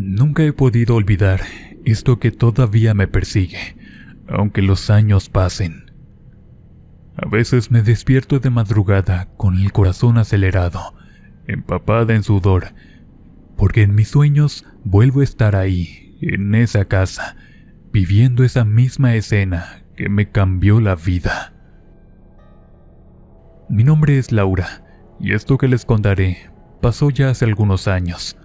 Nunca he podido olvidar esto que todavía me persigue, aunque los años pasen. A veces me despierto de madrugada con el corazón acelerado, empapada en sudor, porque en mis sueños vuelvo a estar ahí, en esa casa, viviendo esa misma escena que me cambió la vida. Mi nombre es Laura, y esto que les contaré pasó ya hace algunos años.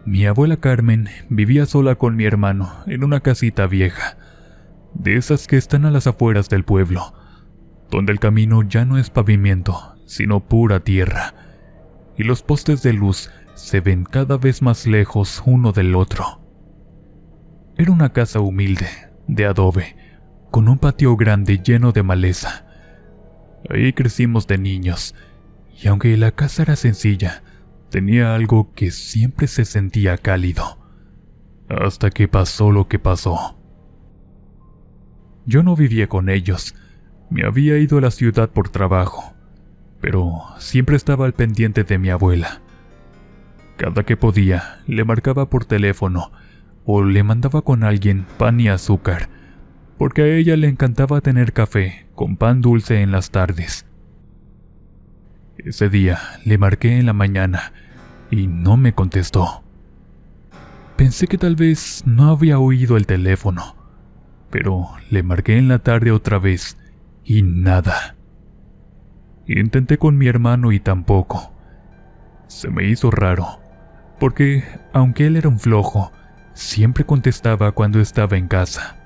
Mi abuela Carmen vivía sola con mi hermano en una casita vieja, de esas que están a las afueras del pueblo, donde el camino ya no es pavimento, sino pura tierra, y los postes de luz se ven cada vez más lejos uno del otro. Era una casa humilde, de adobe, con un patio grande lleno de maleza. Ahí crecimos de niños, y aunque la casa era sencilla, tenía algo que siempre se sentía cálido, hasta que pasó lo que pasó. Yo no vivía con ellos, me había ido a la ciudad por trabajo, pero siempre estaba al pendiente de mi abuela. Cada que podía, le marcaba por teléfono o le mandaba con alguien pan y azúcar, porque a ella le encantaba tener café con pan dulce en las tardes. Ese día le marqué en la mañana y no me contestó. Pensé que tal vez no había oído el teléfono, pero le marqué en la tarde otra vez y nada. Intenté con mi hermano y tampoco. Se me hizo raro, porque aunque él era un flojo, siempre contestaba cuando estaba en casa.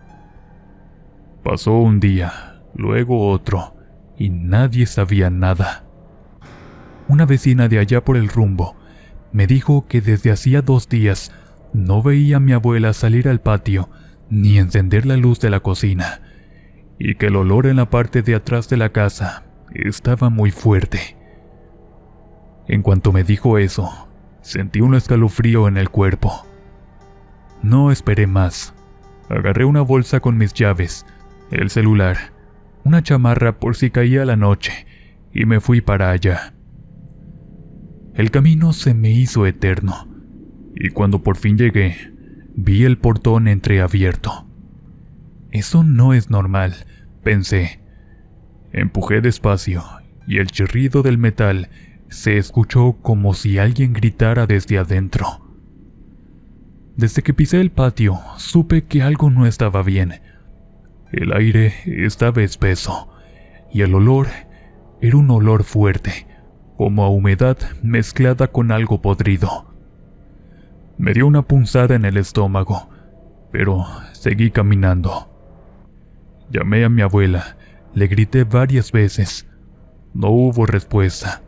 Pasó un día, luego otro, y nadie sabía nada. Una vecina de allá por el rumbo me dijo que desde hacía 2 días no veía a mi abuela salir al patio ni encender la luz de la cocina, y que el olor en la parte de atrás de la casa estaba muy fuerte. En cuanto me dijo eso, sentí un escalofrío en el cuerpo. No esperé más. Agarré una bolsa con mis llaves, el celular, una chamarra por si caía la noche, y me fui para allá. El camino se me hizo eterno, y cuando por fin llegué, vi el portón entreabierto. Eso no es normal, pensé. Empujé despacio, y el chirrido del metal se escuchó como si alguien gritara desde adentro. Desde que pisé el patio, supe que algo no estaba bien. El aire estaba espeso, y el olor era un olor fuerte, como a humedad mezclada con algo podrido. Me dio una punzada en el estómago, pero seguí caminando. Llamé a mi abuela, le grité varias veces. No hubo respuesta.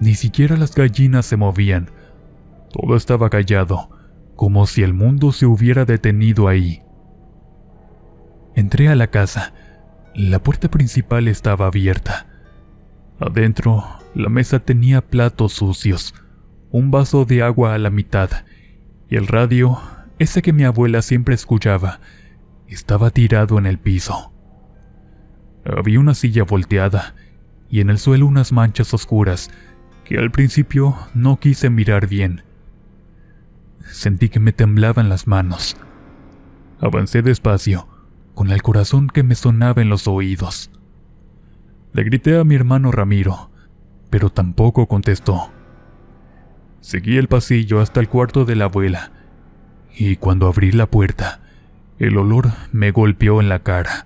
Ni siquiera las gallinas se movían. Todo estaba callado, como si el mundo se hubiera detenido ahí. Entré a la casa. La puerta principal estaba abierta. Adentro, la mesa tenía platos sucios, un vaso de agua a la mitad, y el radio, ese que mi abuela siempre escuchaba, estaba tirado en el piso. Había una silla volteada, y en el suelo unas manchas oscuras que al principio no quise mirar bien. Sentí que me temblaban las manos. Avancé despacio, con el corazón que me sonaba en los oídos. Le grité a mi hermano Ramiro, pero tampoco contestó. Seguí el pasillo hasta el cuarto de la abuela, y cuando abrí la puerta, el olor me golpeó en la cara.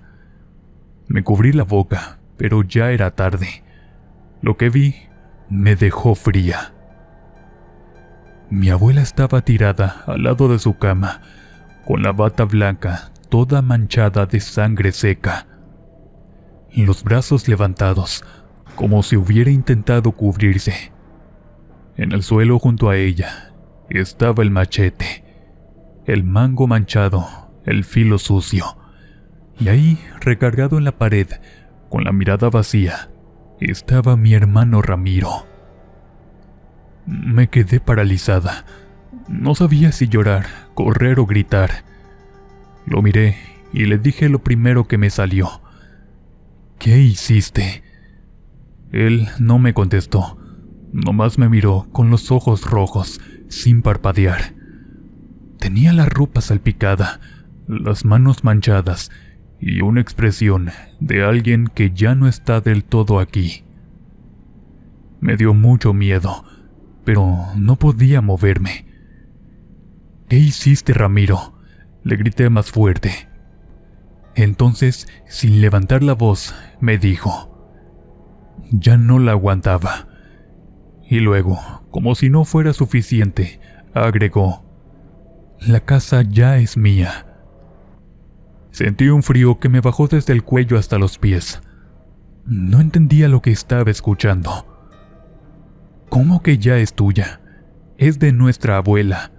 Me cubrí la boca, pero ya era tarde. Lo que vi me dejó fría. Mi abuela estaba tirada al lado de su cama, con la bata blanca toda manchada de sangre seca, y los brazos levantados, como si hubiera intentado cubrirse. En el suelo junto a ella estaba el machete, el mango manchado, el filo sucio, y ahí, recargado en la pared, con la mirada vacía, estaba mi hermano Ramiro. Me quedé paralizada. No sabía si llorar, correr o gritar. Lo miré y le dije lo primero que me salió. ¿Qué hiciste? Él no me contestó. Nomás me miró con los ojos rojos, sin parpadear. Tenía la ropa salpicada, las manos manchadas y una expresión de alguien que ya no está del todo aquí. Me dio mucho miedo, pero no podía moverme. ¿Qué hiciste, Ramiro?, le grité más fuerte. Entonces, sin levantar la voz, me dijo. Ya no la aguantaba. Y luego, como si no fuera suficiente, agregó: la casa ya es mía. Sentí un frío que me bajó desde el cuello hasta los pies. No entendía lo que estaba escuchando. ¿Cómo que ya es tuya? Es de nuestra abuela,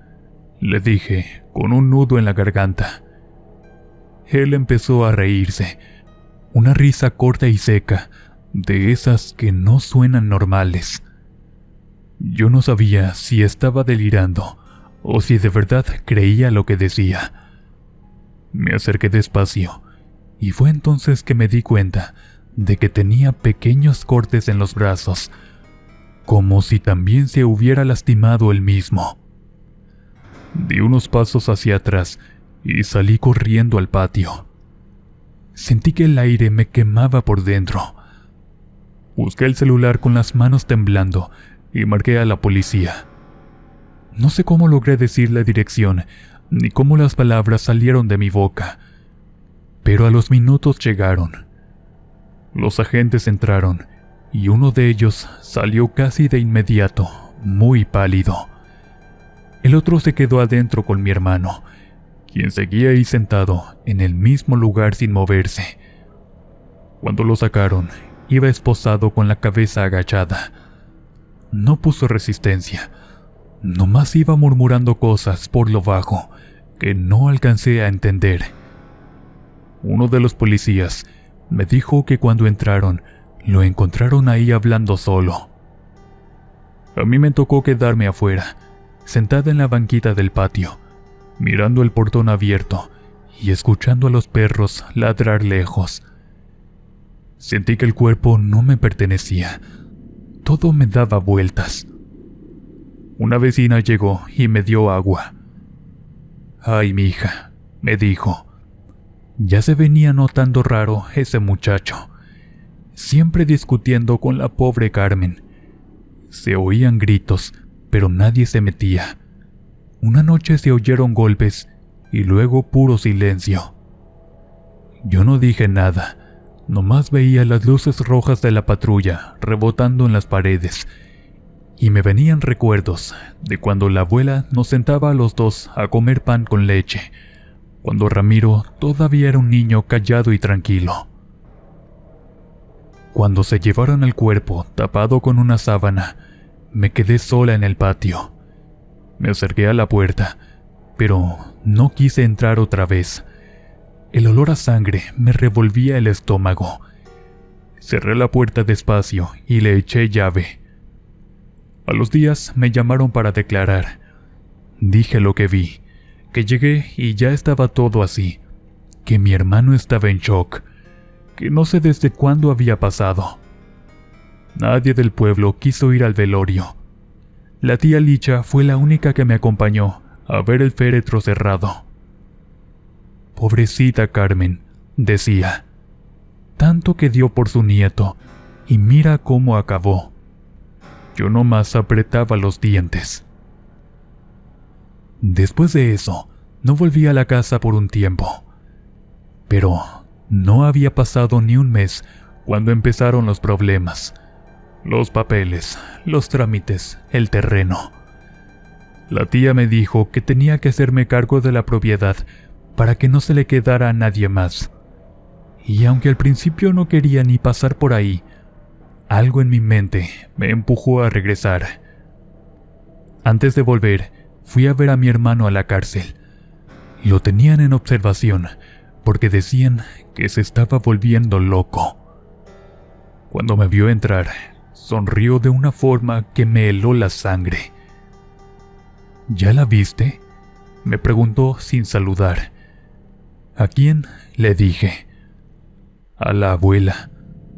le dije, con un nudo en la garganta. Él empezó a reírse, una risa corta y seca, de esas que no suenan normales. Yo no sabía si estaba delirando o si de verdad creía lo que decía. Me acerqué despacio, y fue entonces que me di cuenta de que tenía pequeños cortes en los brazos, como si también se hubiera lastimado él mismo. Di unos pasos hacia atrás y salí corriendo al patio. Sentí que el aire me quemaba por dentro. Busqué el celular con las manos temblando y marqué a la policía. No sé cómo logré decir la dirección, ni cómo las palabras salieron de mi boca, pero a los minutos llegaron. Los agentes entraron, y uno de ellos salió casi de inmediato, muy pálido. El otro se quedó adentro con mi hermano, quien seguía ahí sentado en el mismo lugar sin moverse. Cuando lo sacaron, iba esposado con la cabeza agachada. No puso resistencia, nomás iba murmurando cosas por lo bajo que no alcancé a entender. Uno de los policías me dijo que cuando entraron, lo encontraron ahí hablando solo. A mí me tocó quedarme afuera, sentada en la banquita del patio, mirando el portón abierto y escuchando a los perros ladrar lejos. Sentí que el cuerpo no me pertenecía. Todo me daba vueltas. Una vecina llegó y me dio agua. «Ay, mija», me dijo. Ya se venía notando raro ese muchacho, siempre discutiendo con la pobre Carmen. Se oían gritos, pero nadie se metía. Una noche se oyeron golpes y luego puro silencio. Yo no dije nada, nomás veía las luces rojas de la patrulla rebotando en las paredes, y me venían recuerdos de cuando la abuela nos sentaba a los dos a comer pan con leche, cuando Ramiro todavía era un niño callado y tranquilo. Cuando se llevaron el cuerpo tapado con una sábana, me quedé sola en el patio. Me acerqué a la puerta, pero no quise entrar otra vez. El olor a sangre me revolvía el estómago. Cerré la puerta despacio y le eché llave. A los días me llamaron para declarar. Dije lo que vi, que llegué y ya estaba todo así, que mi hermano estaba en shock, que no sé desde cuándo había pasado. Nadie del pueblo quiso ir al velorio. La tía Licha fue la única que me acompañó a ver el féretro cerrado. Pobrecita Carmen, decía, tanto que dio por su nieto, y mira cómo acabó. Yo nomás apretaba los dientes. Después de eso, no volví a la casa por un tiempo. Pero no había pasado ni un mes cuando empezaron los problemas. Los papeles, los trámites, el terreno. La tía me dijo que tenía que hacerme cargo de la propiedad para que no se le quedara a nadie más. Y aunque al principio no quería ni pasar por ahí, algo en mi mente me empujó a regresar. Antes de volver, fui a ver a mi hermano a la cárcel. Lo tenían en observación porque decían que se estaba volviendo loco. Cuando me vio entrar, sonrió de una forma que me heló la sangre. ¿Ya la viste?, me preguntó sin saludar. ¿A quién?, le dije. A la abuela.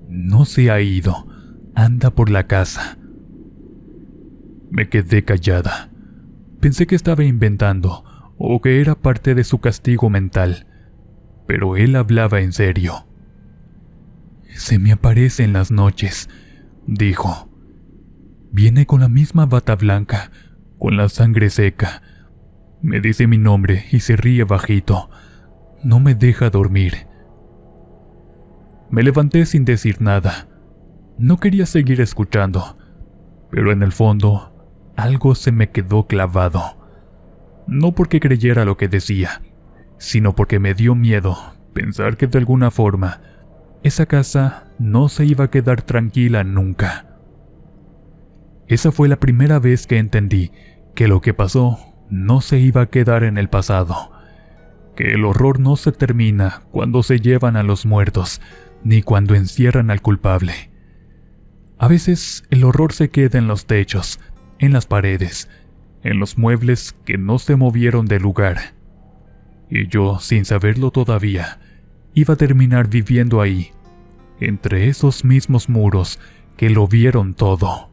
No se ha ido, anda por la casa. Me quedé callada. Pensé que estaba inventando o que era parte de su castigo mental, pero él hablaba en serio. «Se me aparece en las noches», dijo. «Viene con la misma bata blanca, con la sangre seca. Me dice mi nombre y se ríe bajito. No me deja dormir». Me levanté sin decir nada. No quería seguir escuchando, pero en el fondo algo se me quedó clavado. No porque creyera lo que decía, sino porque me dio miedo pensar que de alguna forma esa casa no se iba a quedar tranquila nunca. Esa fue la primera vez que entendí que lo que pasó no se iba a quedar en el pasado, que el horror no se termina cuando se llevan a los muertos, ni cuando encierran al culpable. A veces el horror se queda en los techos, en las paredes, en los muebles que no se movieron del lugar. Y yo, sin saberlo todavía, iba a terminar viviendo ahí, entre esos mismos muros que lo vieron todo.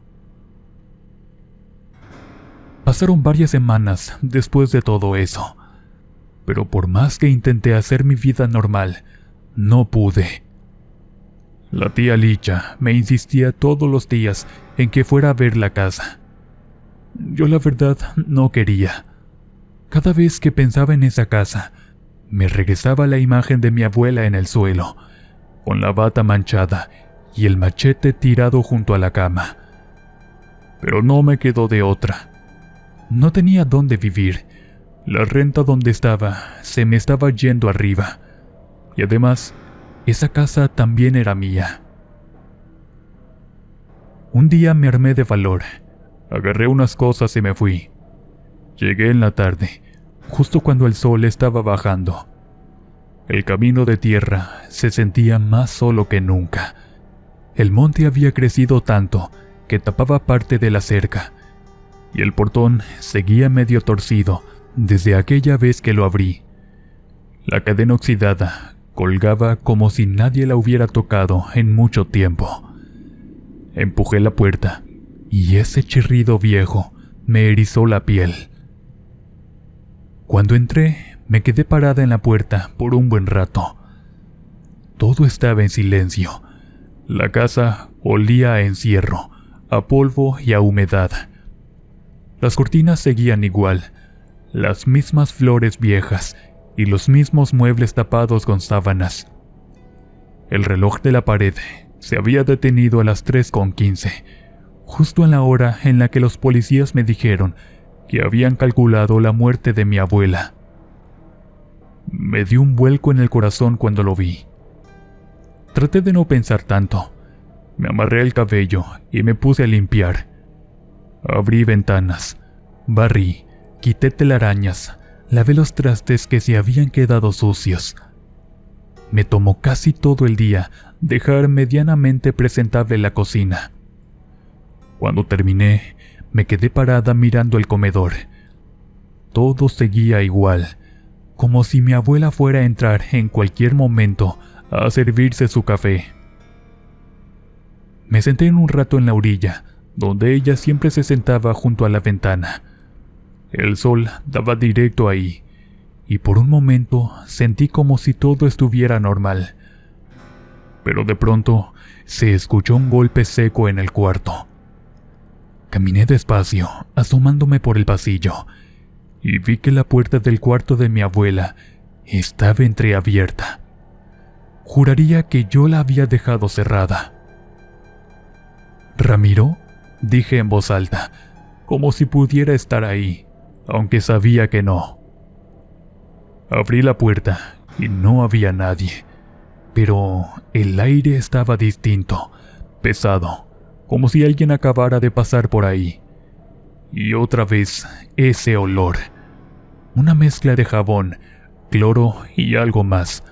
Pasaron varias semanas después de todo eso, pero por más que intenté hacer mi vida normal, no pude. La tía Licha me insistía todos los días en que fuera a ver la casa. Yo la verdad no quería. Cada vez que pensaba en esa casa, me regresaba la imagen de mi abuela en el suelo, con la bata manchada y el machete tirado junto a la cama. Pero no me quedó de otra. No tenía dónde vivir. La renta donde estaba se me estaba yendo arriba. Y además, esa casa también era mía. Un día me armé de valor. Agarré unas cosas y me fui. Llegué en la tarde, justo cuando el sol estaba bajando. El camino de tierra se sentía más solo que nunca. El monte había crecido tanto que tapaba parte de la cerca, y el portón seguía medio torcido desde aquella vez que lo abrí. La cadena oxidada colgaba como si nadie la hubiera tocado en mucho tiempo. Empujé la puerta y ese chirrido viejo me erizó la piel. Cuando entré, me quedé parada en la puerta por un buen rato. Todo estaba en silencio. La casa olía a encierro, a polvo y a humedad. Las cortinas seguían igual, las mismas flores viejas y los mismos muebles tapados con sábanas. El reloj de la pared se había detenido a las 3:15, justo en la hora en la que los policías me dijeron que habían calculado la muerte de mi abuela. Me dio un vuelco en el corazón cuando lo vi. Traté de no pensar tanto. Me amarré el cabello y me puse a limpiar. Abrí ventanas, barrí, quité telarañas, lavé los trastes que se habían quedado sucios. Me tomó casi todo el día dejar medianamente presentable la cocina. Cuando terminé, me quedé parada mirando el comedor. Todo seguía igual, como si mi abuela fuera a entrar en cualquier momento a servirse su café. Me senté un rato en la orilla, donde ella siempre se sentaba junto a la ventana. El sol daba directo ahí, y por un momento sentí como si todo estuviera normal. Pero de pronto se escuchó un golpe seco en el cuarto. Caminé despacio, asomándome por el pasillo, y vi que la puerta del cuarto de mi abuela estaba entreabierta. Juraría que yo la había dejado cerrada. «¿Ramiro?», dije en voz alta, como si pudiera estar ahí, aunque sabía que no. Abrí la puerta y no había nadie, pero el aire estaba distinto, pesado, como si alguien acabara de pasar por ahí. Y otra vez ese olor, una mezcla de jabón, cloro y algo más,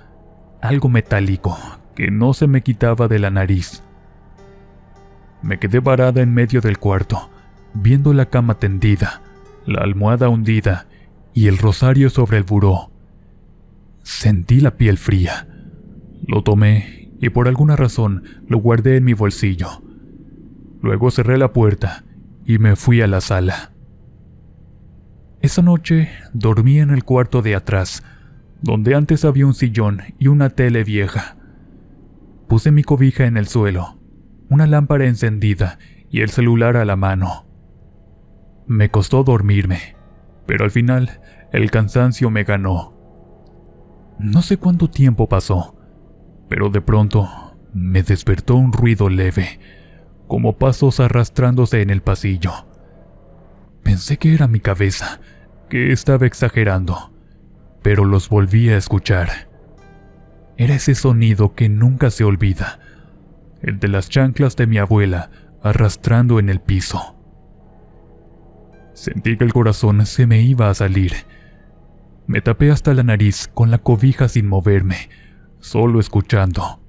algo metálico que no se me quitaba de la nariz. Me quedé parada en medio del cuarto, viendo la cama tendida, la almohada hundida y el rosario sobre el buró. Sentí la piel fría. Lo tomé y por alguna razón lo guardé en mi bolsillo. Luego cerré la puerta y me fui a la sala. Esa noche dormí en el cuarto de atrás, donde antes había un sillón y una tele vieja. Puse mi cobija en el suelo, una lámpara encendida y el celular a la mano. Me costó dormirme, pero al final el cansancio me ganó. No sé cuánto tiempo pasó, pero de pronto me despertó un ruido leve, como pasos arrastrándose en el pasillo. Pensé que era mi cabeza, que estaba exagerando, pero los volví a escuchar. Era ese sonido que nunca se olvida, el de las chanclas de mi abuela arrastrando en el piso. Sentí que el corazón se me iba a salir. Me tapé hasta la nariz con la cobija sin moverme, solo escuchando.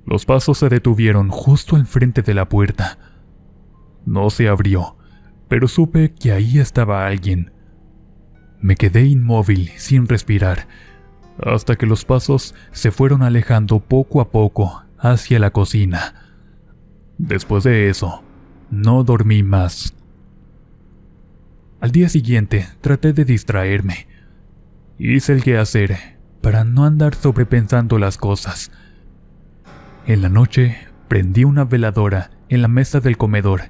Los pasos se detuvieron justo enfrente de la puerta. No se abrió, pero supe que ahí estaba alguien. Me quedé inmóvil, sin respirar, hasta que los pasos se fueron alejando poco a poco hacia la cocina. Después de eso, no dormí más. Al día siguiente traté de distraerme. Hice el quehacer para no andar sobrepensando las cosas. En la noche prendí una veladora en la mesa del comedor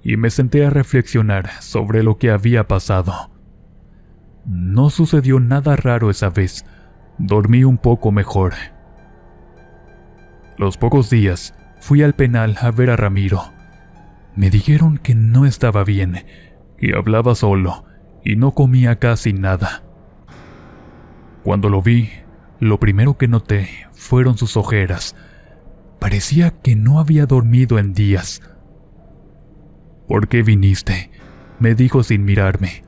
y me senté a reflexionar sobre lo que había pasado. No sucedió nada raro esa vez. Dormí un poco mejor. Los pocos días fui al penal a ver a Ramiro. Me dijeron que no estaba bien, que hablaba solo y no comía casi nada. Cuando lo vi, lo primero que noté fueron sus ojeras. Parecía que no había dormido en días. ¿Por qué viniste?, me dijo sin mirarme.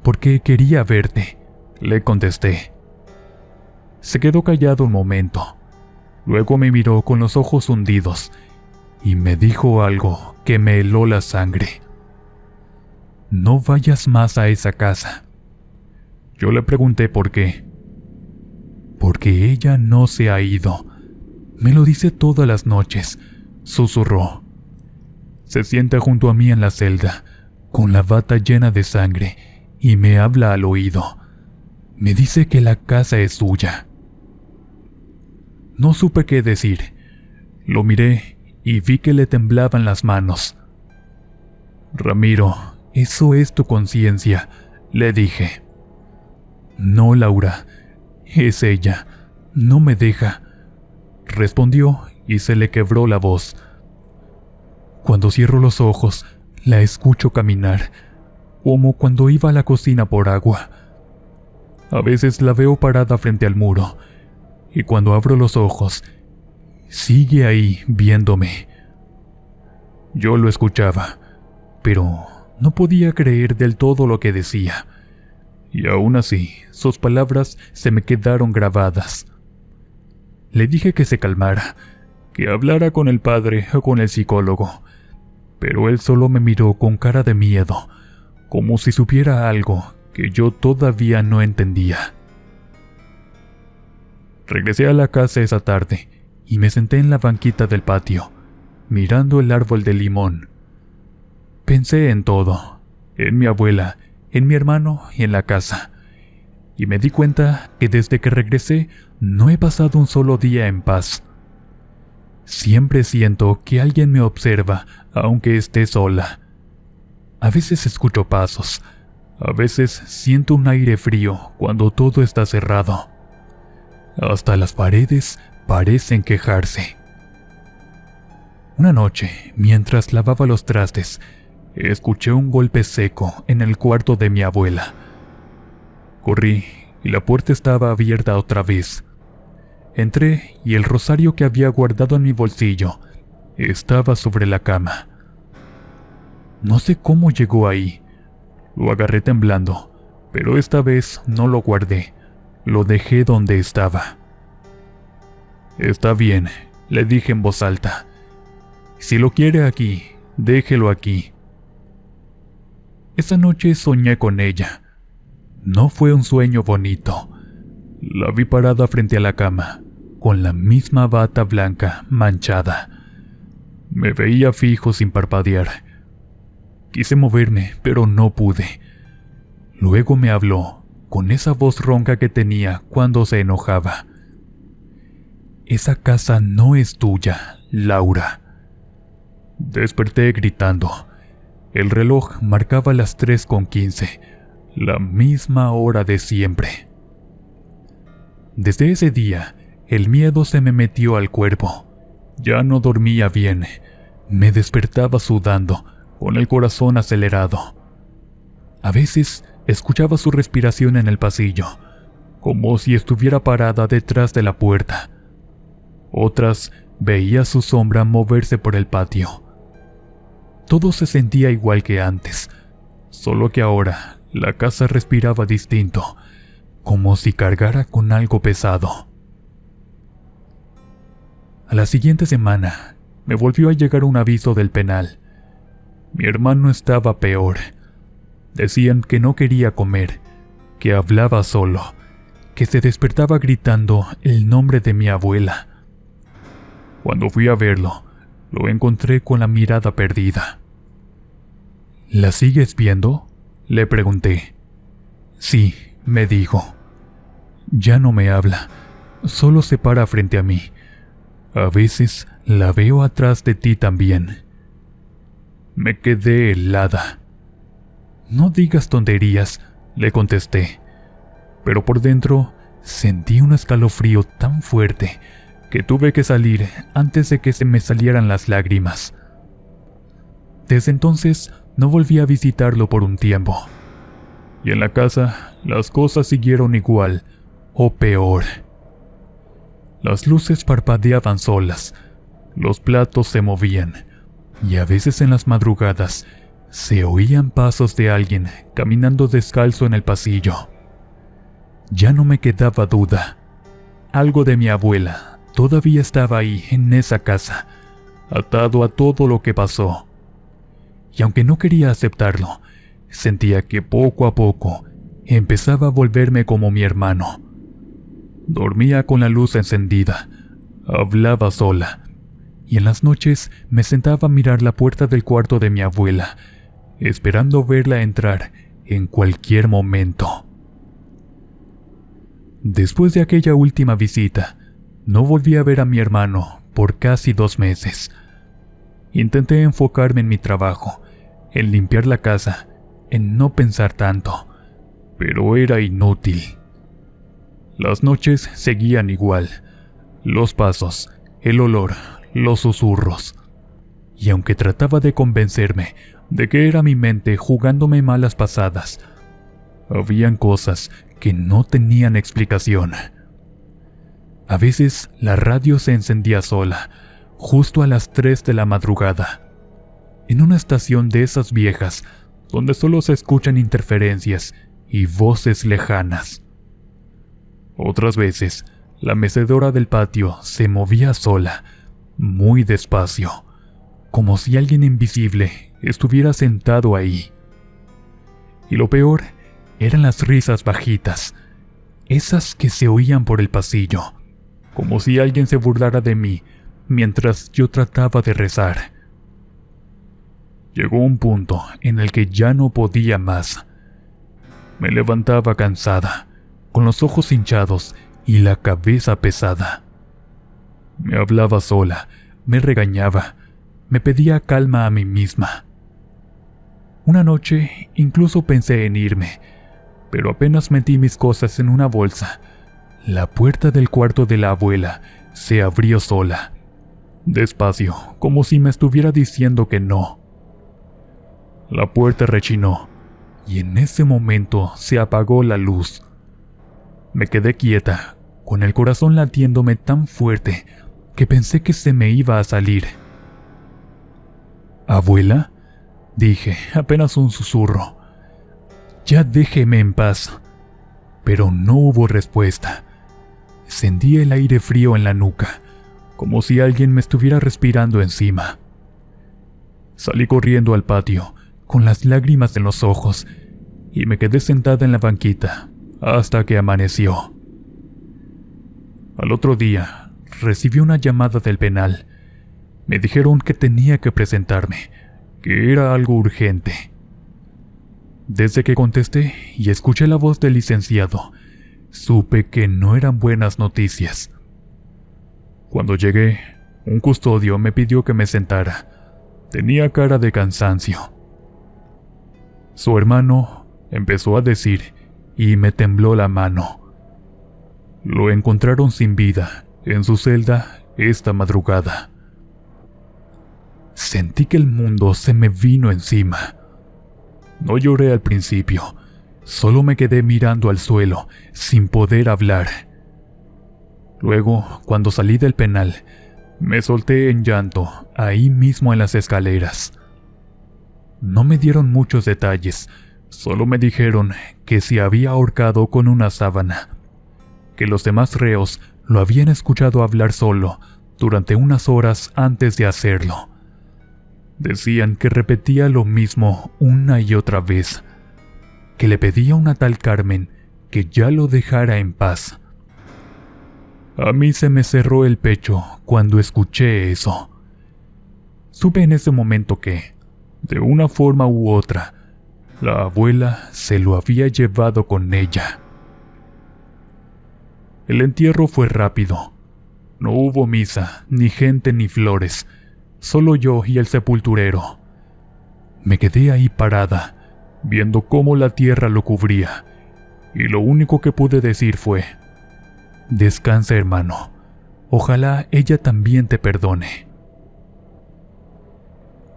Porque quería verte, le contesté. Se quedó callado un momento. Luego me miró con los ojos hundidos y me dijo algo que me heló la sangre. No vayas más a esa casa. Yo le pregunté por qué. Porque ella no se ha ido. Me lo dice todas las noches, susurró. Se sienta junto a mí en la celda, con la bata llena de sangre, y me habla al oído. Me dice que la casa es suya. No supe qué decir. Lo miré y vi que le temblaban las manos. Ramiro, eso es tu conciencia, le dije. No, Laura, es ella. No me deja, respondió y se le quebró la voz. Cuando cierro los ojos, la escucho caminar, como cuando iba a la cocina por agua. A veces la veo parada frente al muro, y cuando abro los ojos, sigue ahí viéndome. Yo lo escuchaba, pero no podía creer del todo lo que decía. Y aún así, sus palabras se me quedaron grabadas. Le dije que se calmara, que hablara con el padre o con el psicólogo, pero él solo me miró con cara de miedo, como si supiera algo que yo todavía no entendía. Regresé a la casa esa tarde y me senté en la banquita del patio, mirando el árbol de limón. Pensé en todo, en mi abuela, en mi hermano y en la casa, y me di cuenta que desde que regresé no he pasado un solo día en paz. Siempre siento que alguien me observa aunque esté sola. A veces escucho pasos, a veces siento un aire frío cuando todo está cerrado. Hasta las paredes parecen quejarse. Una noche, mientras lavaba los trastes, escuché un golpe seco en el cuarto de mi abuela. Corrí y la puerta estaba abierta otra vez. Entré y el rosario que había guardado en mi bolsillo estaba sobre la cama. No sé cómo llegó ahí. Lo agarré temblando, pero esta vez no lo guardé. Lo dejé donde estaba. Está bien, le dije en voz alta. Si lo quiere aquí, déjelo aquí. Esa noche soñé con ella. No fue un sueño bonito. La vi parada frente a la cama, con la misma bata blanca manchada. Me veía fijo sin parpadear. Quise moverme, pero no pude. Luego me habló, con esa voz ronca que tenía cuando se enojaba. «Esa casa no es tuya, Laura». Desperté gritando. El reloj marcaba las 3:15, la misma hora de siempre. Desde ese día, el miedo se me metió al cuerpo. Ya no dormía bien. Me despertaba sudando, con el corazón acelerado. A veces escuchaba su respiración en el pasillo, como si estuviera parada detrás de la puerta. Otras veía su sombra moverse por el patio. Todo se sentía igual que antes, solo que ahora la casa respiraba distinto, como si cargara con algo pesado. A la siguiente semana me volvió a llegar un aviso del penal. Mi hermano estaba peor. Decían que no quería comer, que hablaba solo, que se despertaba gritando el nombre de mi abuela. Cuando fui a verlo, lo encontré con la mirada perdida. ¿La sigues viendo?, le pregunté. Sí, me dijo. Ya no me habla, solo se para frente a mí. A veces la veo atrás de ti también. Me quedé helada. No digas tonterías, le contesté, pero por dentro sentí un escalofrío tan fuerte que tuve que salir antes de que se me salieran las lágrimas. Desde entonces no volví a visitarlo por un tiempo, y en la casa las cosas siguieron igual o peor. Las luces parpadeaban solas, los platos se movían, y a veces en las madrugadas se oían pasos de alguien caminando descalzo en el pasillo. Ya no me quedaba duda. Algo de mi abuela todavía estaba ahí en esa casa, atado a todo lo que pasó. Y aunque no quería aceptarlo, sentía que poco a poco empezaba a volverme como mi hermano. Dormía con la luz encendida, hablaba sola, y en las noches me sentaba a mirar la puerta del cuarto de mi abuela, esperando verla entrar en cualquier momento. Después de aquella última visita, no volví a ver a mi hermano por casi 2 meses. Intenté enfocarme en mi trabajo, en limpiar la casa, en no pensar tanto, pero era inútil. Las noches seguían igual, los pasos, el olor, los susurros. Y aunque trataba de convencerme de que era mi mente jugándome malas pasadas, habían cosas que no tenían explicación. A veces la radio se encendía sola, justo a las 3 de la madrugada, en una estación de esas viejas donde solo se escuchan interferencias y voces lejanas. Otras veces, la mecedora del patio se movía sola, muy despacio, como si alguien invisible estuviera sentado ahí. Y lo peor eran las risas bajitas, esas que se oían por el pasillo, como si alguien se burlara de mí mientras yo trataba de rezar. Llegó un punto en el que ya no podía más. Me levantaba cansada, con los ojos hinchados y la cabeza pesada. Me hablaba sola, me regañaba, me pedía calma a mí misma. Una noche incluso pensé en irme, pero apenas metí mis cosas en una bolsa, la puerta del cuarto de la abuela se abrió sola, despacio, como si me estuviera diciendo que no. La puerta rechinó, y en ese momento se apagó la luz. Me quedé quieta, con el corazón latiéndome tan fuerte que pensé que se me iba a salir. «¿Abuela?», dije, apenas un susurro. «Ya déjeme en paz». Pero no hubo respuesta. Sentí el aire frío en la nuca, como si alguien me estuviera respirando encima. Salí corriendo al patio, con las lágrimas en los ojos, y me quedé sentada en la banquita hasta que amaneció. Al otro día, recibí una llamada del penal. Me dijeron que tenía que presentarme, que era algo urgente. Desde que contesté y escuché la voz del licenciado, supe que no eran buenas noticias. Cuando llegué, un custodio me pidió que me sentara. Tenía cara de cansancio. Su hermano empezó a decir y me tembló la mano. Lo encontraron sin vida en su celda esta madrugada. Sentí que el mundo se me vino encima. No lloré al principio, solo me quedé mirando al suelo sin poder hablar. Luego, cuando salí del penal, me solté en llanto ahí mismo en las escaleras. No me dieron muchos detalles, solo me dijeron que se había ahorcado con una sábana, que los demás reos lo habían escuchado hablar solo durante unas horas antes de hacerlo. Decían que repetía lo mismo una y otra vez, que le pedía a una tal Carmen que ya lo dejara en paz. A mí se me cerró el pecho cuando escuché eso. Supe en ese momento que, de una forma u otra, la abuela se lo había llevado con ella. El entierro fue rápido. No hubo misa, ni gente ni flores, solo yo y el sepulturero. Me quedé ahí parada, viendo cómo la tierra lo cubría, y lo único que pude decir fue: «Descansa, hermano. Ojalá ella también te perdone».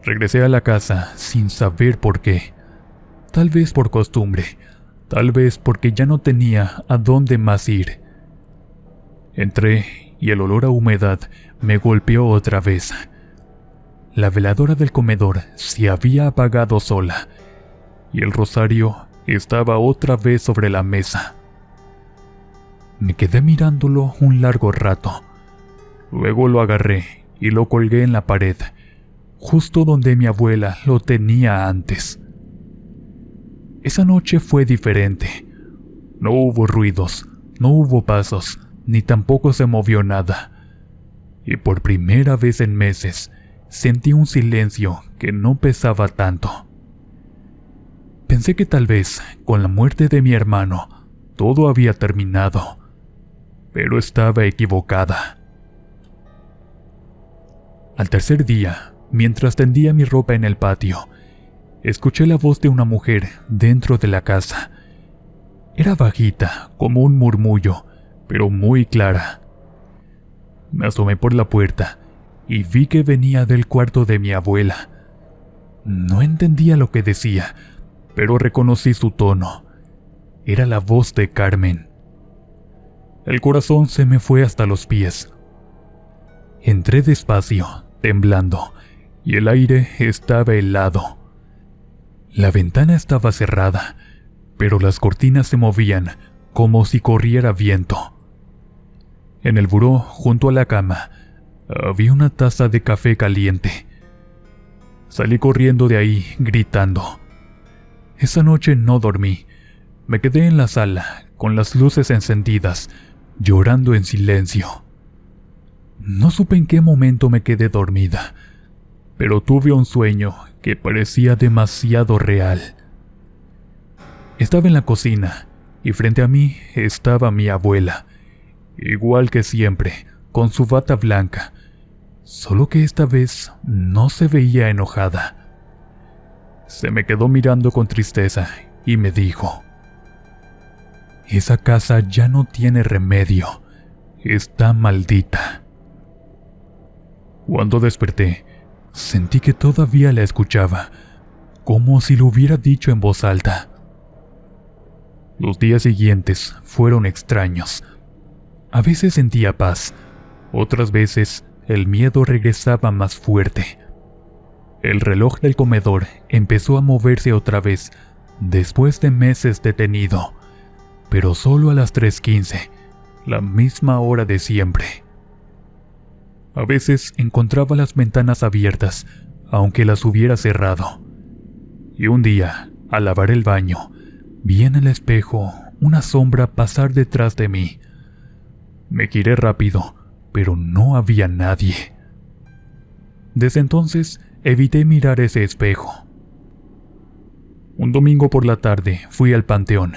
Regresé a la casa sin saber por qué. Tal vez por costumbre, tal vez porque ya no tenía a dónde más ir. Entré y el olor a humedad me golpeó otra vez. La veladora del comedor se había apagado sola y el rosario estaba otra vez sobre la mesa. Me quedé mirándolo un largo rato. Luego lo agarré y lo colgué en la pared, justo donde mi abuela lo tenía antes. Esa noche fue diferente. No hubo ruidos, no hubo pasos, ni tampoco se movió nada. Y por primera vez en meses, sentí un silencio que no pesaba tanto. Pensé que tal vez, con la muerte de mi hermano, todo había terminado, pero estaba equivocada. Al tercer día, mientras tendía mi ropa en el patio, escuché la voz de una mujer dentro de la casa. Era bajita, como un murmullo, pero muy clara. Me asomé por la puerta y vi que venía del cuarto de mi abuela. No entendía lo que decía, pero reconocí su tono. Era la voz de Carmen. El corazón se me fue hasta los pies. Entré despacio, temblando, y el aire estaba helado. La ventana estaba cerrada, pero las cortinas se movían como si corriera viento. En el buró, junto a la cama, había una taza de café caliente. Salí corriendo de ahí, gritando. Esa noche no dormí. Me quedé en la sala, con las luces encendidas, llorando en silencio. No supe en qué momento me quedé dormida, pero tuve un sueño que parecía demasiado real. Estaba en la cocina, y frente a mí estaba mi abuela, igual que siempre, con su bata blanca, solo que esta vez no se veía enojada. Se me quedó mirando con tristeza y me dijo: «Esa casa ya no tiene remedio, está maldita». Cuando desperté, sentí que todavía la escuchaba, como si lo hubiera dicho en voz alta. Los días siguientes fueron extraños. A veces sentía paz, otras veces el miedo regresaba más fuerte. El reloj del comedor empezó a moverse otra vez después de meses detenido, pero solo a las 3:15, la misma hora de siempre. A veces encontraba las ventanas abiertas, aunque las hubiera cerrado. Y un día, al lavar el baño, vi en el espejo una sombra pasar detrás de mí. Me giré rápido, pero no había nadie. Desde entonces, evité mirar ese espejo. Un domingo por la tarde fui al panteón.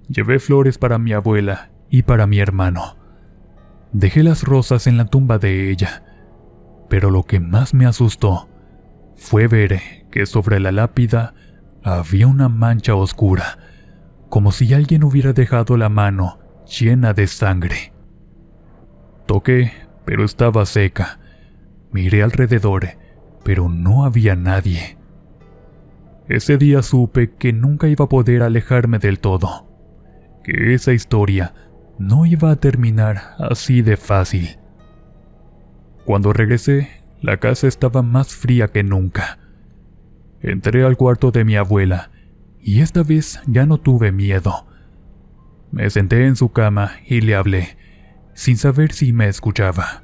Llevé flores para mi abuela y para mi hermano. Dejé las rosas en la tumba de ella, pero lo que más me asustó fue ver que sobre la lápida había una mancha oscura, como si alguien hubiera dejado la mano llena de sangre. Toqué, pero estaba seca. Miré alrededor, pero no había nadie. Ese día supe que nunca iba a poder alejarme del todo, que esa historia no iba a terminar así de fácil. Cuando regresé, la casa estaba más fría que nunca. Entré al cuarto de mi abuela y esta vez ya no tuve miedo. Me senté en su cama y le hablé, sin saber si me escuchaba.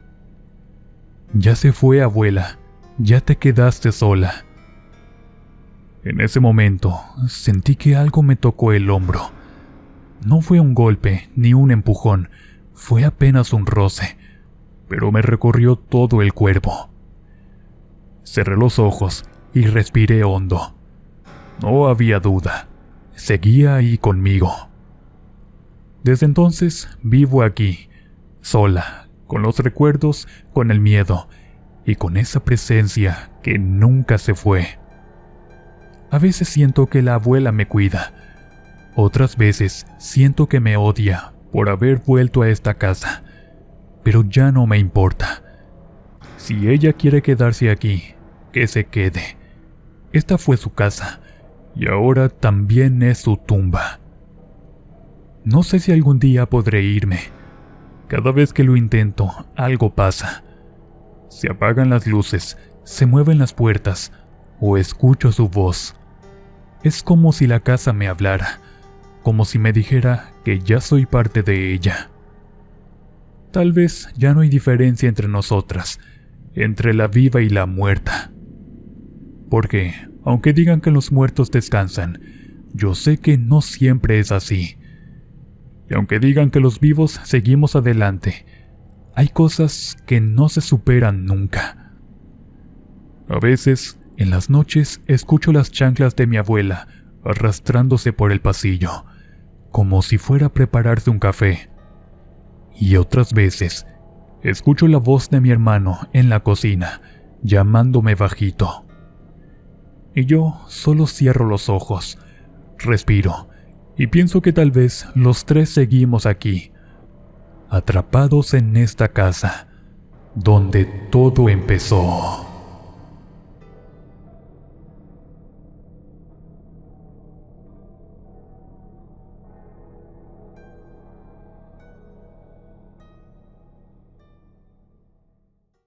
«Ya se fue, abuela, ya te quedaste sola». En ese momento sentí que algo me tocó el hombro. No fue un golpe ni un empujón, fue apenas un roce, pero me recorrió todo el cuerpo. Cerré los ojos y respiré hondo. No había duda, seguía ahí conmigo. Desde entonces vivo aquí, sola, con los recuerdos, con el miedo y con esa presencia que nunca se fue. A veces siento que la abuela me cuida, otras veces siento que me odia por haber vuelto a esta casa, pero ya no me importa. Si ella quiere quedarse aquí, que se quede. Esta fue su casa y ahora también es su tumba. No sé si algún día podré irme. Cada vez que lo intento, algo pasa. Se apagan las luces, se mueven las puertas o escucho su voz. Es como si la casa me hablara, como si me dijera que ya soy parte de ella. Tal vez ya no hay diferencia entre nosotras, entre la viva y la muerta. Porque, aunque digan que los muertos descansan, yo sé que no siempre es así. Y aunque digan que los vivos seguimos adelante, hay cosas que no se superan nunca. A veces, en las noches, escucho las chanclas de mi abuela arrastrándose por el pasillo, como si fuera a prepararse un café. Y otras veces, escucho la voz de mi hermano en la cocina, llamándome bajito. Y yo solo cierro los ojos, respiro, y pienso que tal vez los tres seguimos aquí, atrapados en esta casa, donde todo empezó.